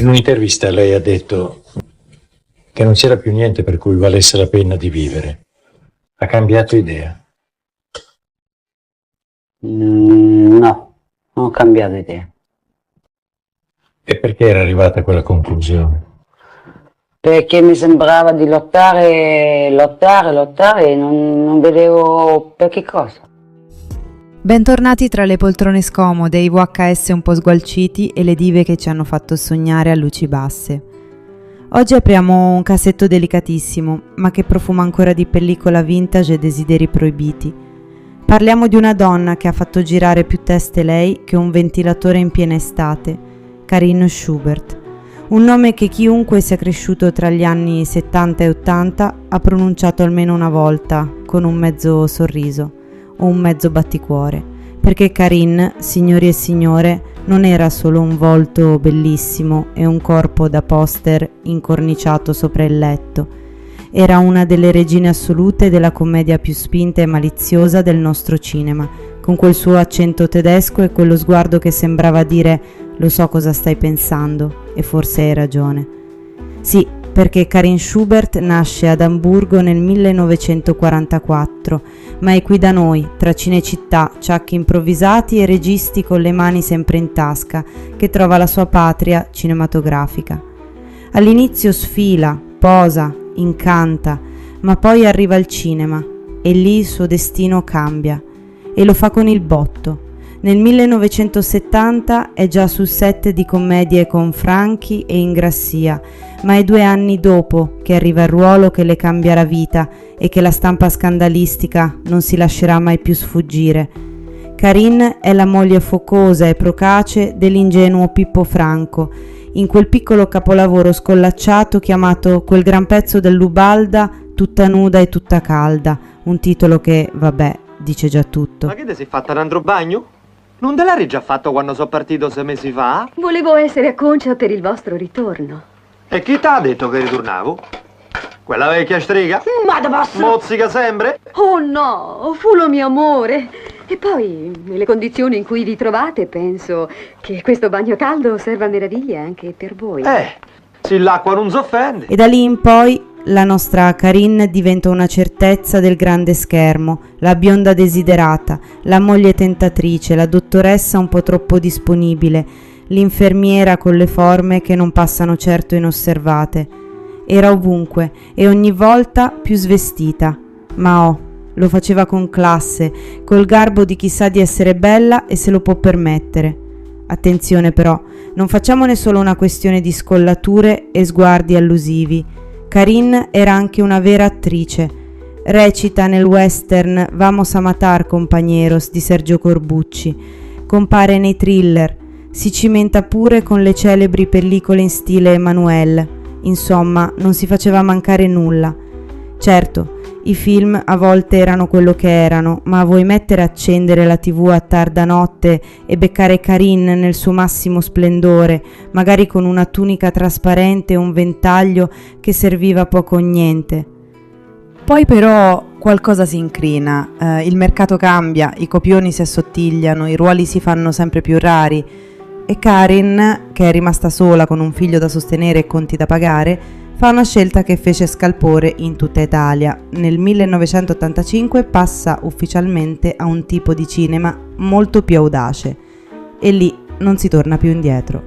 In un'intervista lei ha detto che non c'era più niente per cui valesse la pena di vivere. Ha cambiato idea? No, non ho cambiato idea. E perché era arrivata a quella conclusione? Perché mi sembrava di lottare e non vedevo per che cosa. Bentornati tra le poltrone scomode, i VHS un po' sgualciti e le dive che ci hanno fatto sognare a luci basse. Oggi apriamo un cassetto delicatissimo, ma che profuma ancora di pellicola vintage e desideri proibiti. Parliamo di una donna che ha fatto girare più teste lei che un ventilatore in piena estate, Karin Schubert. Un nome che chiunque sia cresciuto tra gli anni 70 e 80 ha pronunciato almeno una volta, con un mezzo sorriso o un mezzo batticuore, perché Karin, signori e signore, non era solo un volto bellissimo e un corpo da poster incorniciato sopra il letto. Era una delle regine assolute della commedia più spinta e maliziosa del nostro cinema, con quel suo accento tedesco e quello sguardo che sembrava dire «Lo so cosa stai pensando, e forse hai ragione». Sì, perché Karin Schubert nasce ad Amburgo nel 1944, ma è qui da noi, tra Cinecittà, ciacchi improvvisati e registi con le mani sempre in tasca, che trova la sua patria cinematografica. All'inizio sfila, posa, incanta, ma poi arriva al cinema e lì il suo destino cambia, e lo fa con il botto. Nel 1970 è già sul set di commedie con Franchi e Ingrassia, ma è 2 anni dopo che arriva il ruolo che le cambia la vita e che la stampa scandalistica non si lascerà mai più sfuggire. Karin è la moglie focosa e procace dell'ingenuo Pippo Franco, in quel piccolo capolavoro scollacciato chiamato Quel gran pezzo dell'Ubalda, tutta nuda e tutta calda, un titolo che, vabbè, dice già tutto. Ma che te sei fatta un altro bagno? Non te l'hai già fatto quando sono partito 6 mesi fa? Volevo essere a Concia per il vostro ritorno. E chi t'ha detto che ritornavo? Quella vecchia strega? Ma da vostro... Mozzica sempre? Oh no, fu lo mio amore. E poi, nelle condizioni in cui vi trovate, penso che questo bagno caldo serva a meraviglia anche per voi. Se l'acqua non s'offende. E da lì in poi la nostra Karin diventa una certezza del grande schermo, la bionda desiderata, la moglie tentatrice, la dottoressa un po' troppo disponibile, l'infermiera con le forme che non passano certo inosservate. Era ovunque e ogni volta più svestita, ma lo faceva con classe, col garbo di chi sa di essere bella e se lo può permettere. Attenzione però, non facciamone solo una questione di scollature e sguardi allusivi. Karin era anche una vera attrice. Recita nel western Vamos a matar compañeros di Sergio Corbucci, compare nei thriller, si cimenta pure con le celebri pellicole in stile Emanuelle. Insomma, non si faceva mancare nulla. Certo, i film a volte erano quello che erano, ma vuoi mettere a accendere la TV a tarda notte e beccare Karin nel suo massimo splendore, magari con una tunica trasparente e un ventaglio che serviva poco o niente. Poi però qualcosa si incrina, il mercato cambia, i copioni si assottigliano, i ruoli si fanno sempre più rari e Karin, che è rimasta sola con un figlio da sostenere e conti da pagare, fa una scelta che fece scalpore in tutta Italia. Nel 1985 passa ufficialmente a un tipo di cinema molto più audace e lì non si torna più indietro.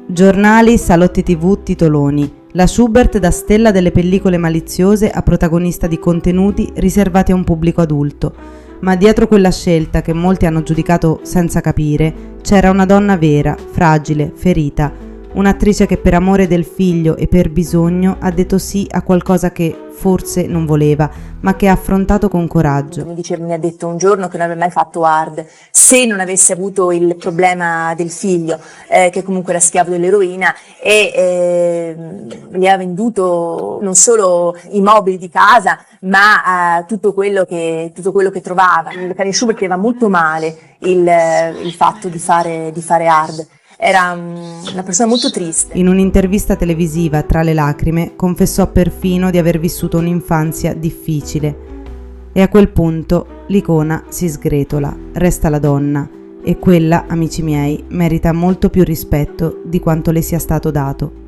Giornali, salotti TV, titoloni. La Schubert da stella delle pellicole maliziose a protagonista di contenuti riservati a un pubblico adulto. Ma dietro quella scelta che molti hanno giudicato senza capire, c'era una donna vera, fragile, ferita, un'attrice che per amore del figlio e per bisogno ha detto sì a qualcosa che forse non voleva, ma che ha affrontato con coraggio. Mi ha detto un giorno che non avrebbe mai fatto hard se non avesse avuto il problema del figlio, che comunque era schiavo dell'eroina e gli ha venduto non solo i mobili di casa, ma tutto quello che trovava. Karin Schubert credeva molto male il fatto di fare hard. Era una persona molto triste. In un'intervista televisiva, tra le lacrime, confessò perfino di aver vissuto un'infanzia difficile. E a quel punto l'icona si sgretola, resta la donna, e quella, amici miei, merita molto più rispetto di quanto le sia stato dato.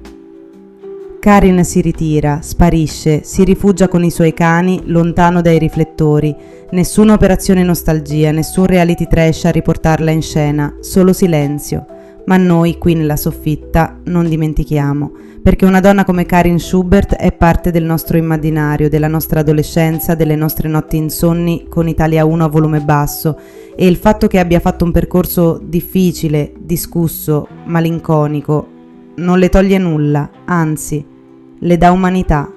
Karin si ritira, sparisce, si rifugia con i suoi cani lontano dai riflettori. Nessuna operazione nostalgia, nessun reality trash a riportarla in scena, solo silenzio. Ma noi qui nella soffitta non dimentichiamo, perché una donna come Karin Schubert è parte del nostro immaginario, della nostra adolescenza, delle nostre notti insonni con Italia 1 a volume basso, e il fatto che abbia fatto un percorso difficile, discusso, malinconico, non le toglie nulla, anzi, le dà umanità.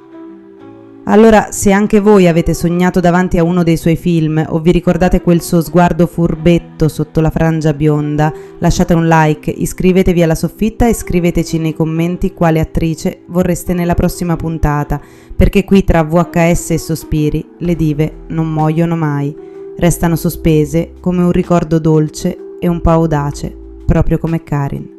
Allora, se anche voi avete sognato davanti a uno dei suoi film o vi ricordate quel suo sguardo furbetto sotto la frangia bionda, lasciate un like, iscrivetevi alla Soffitta e scriveteci nei commenti quale attrice vorreste nella prossima puntata, perché qui tra VHS e sospiri le dive non muoiono mai, restano sospese come un ricordo dolce e un po' audace, proprio come Karin.